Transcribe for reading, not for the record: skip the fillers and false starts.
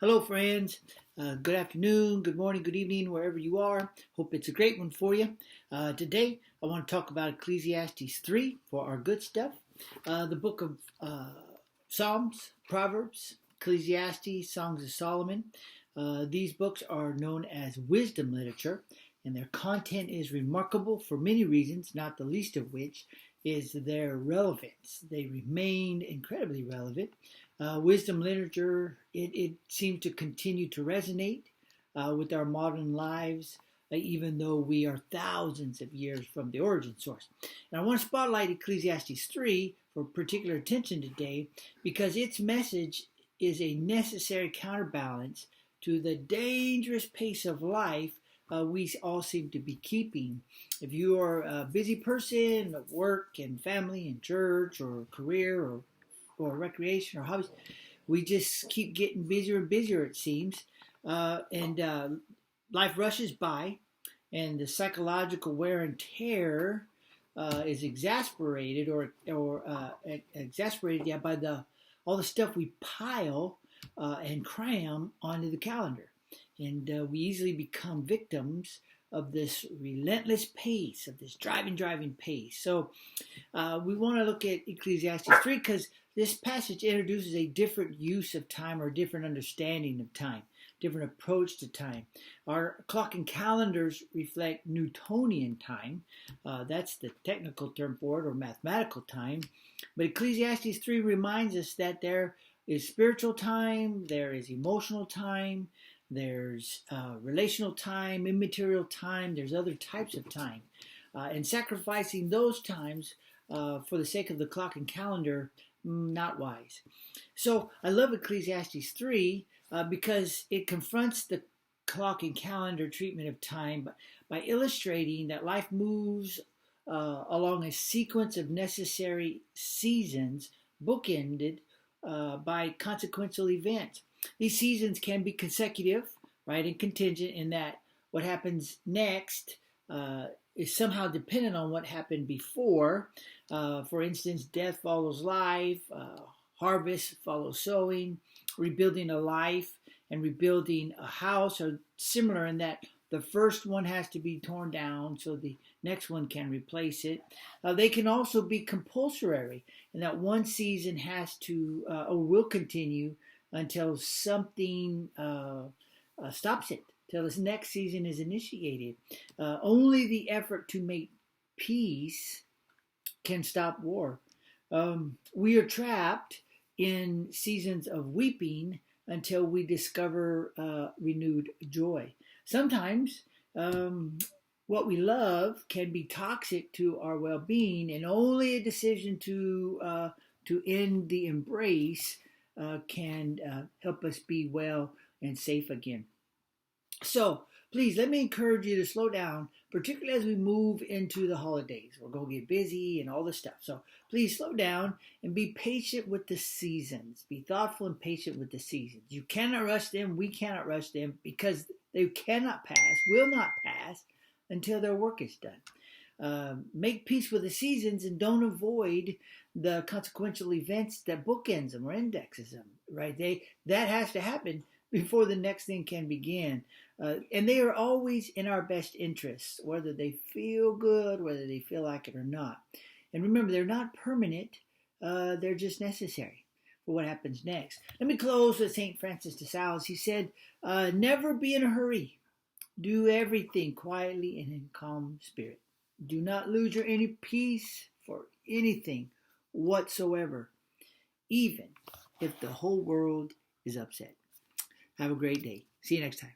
Hello, friends. Good afternoon, good morning, good evening, wherever you are. Hope it's a great one for you. Today, I want to talk about Ecclesiastes 3 for our good stuff. The book of Psalms, Proverbs, Ecclesiastes, Songs of Solomon. These books are known as wisdom literature, and their content is remarkable for many reasons, not the least of which is their relevance. They remain incredibly relevant. Wisdom literature, it seems to continue to resonate with our modern lives, even though we are thousands of years from the origin source. And I want to spotlight Ecclesiastes 3 for particular attention today because its message is a necessary counterbalance to the dangerous pace of life we all seem to be keeping. If you are a busy person of work and family and church or career or recreation or hobbies, we just keep getting busier and busier, it seems. And life rushes by, and the psychological wear and tear is exasperated by all the stuff we pile and cram onto the calendar. And we easily become victims of this relentless pace, of this driving pace. So we want to look at Ecclesiastes 3 because this passage introduces a different use of time or different understanding of time, different approach to time. Our clock and calendars reflect Newtonian time. That's the technical term for it, or mathematical time. But Ecclesiastes 3 reminds us that there is spiritual time, there is emotional time, there's relational time, immaterial time, there's other types of time. And sacrificing those times for the sake of the clock and calendar, not wise. So I love Ecclesiastes 3 because it confronts the clock and calendar treatment of time by illustrating that life moves along a sequence of necessary seasons bookended by consequential events. These seasons can be consecutive, right, and contingent in that what happens next is somehow dependent on what happened before. For instance, death follows life, harvest follows sowing, rebuilding a life and rebuilding a house are similar in that the first one has to be torn down so the next one can replace it. They can also be compulsory in that one season has to or will continue until something stops it, till this next season is initiated. Only the effort to make peace can stop war. We are trapped in seasons of weeping until we discover renewed joy. Sometimes what we love can be toxic to our well-being, and only a decision to end the embrace can help us be well and safe again. So please let me encourage you to slow down, particularly as we move into the holidays. We're going to get busy and all this stuff. So please slow down and be patient with the seasons. Be thoughtful and patient with the seasons. You cannot rush them. We cannot rush them because they cannot pass, will not pass until their work is done. Make peace with the seasons and don't avoid the consequential events that bookends them or indexes them, right? That has to happen before the next thing can begin. And they are always in our best interests, whether they feel good, whether they feel like it or not. And remember, they're not permanent. They're just necessary for what happens next. Let me close with St. Francis de Sales. He said, never be in a hurry. Do everything quietly and in calm spirit. Do not lose your inner peace for anything whatsoever, even if the whole world is upset. Have a great day. See you next time.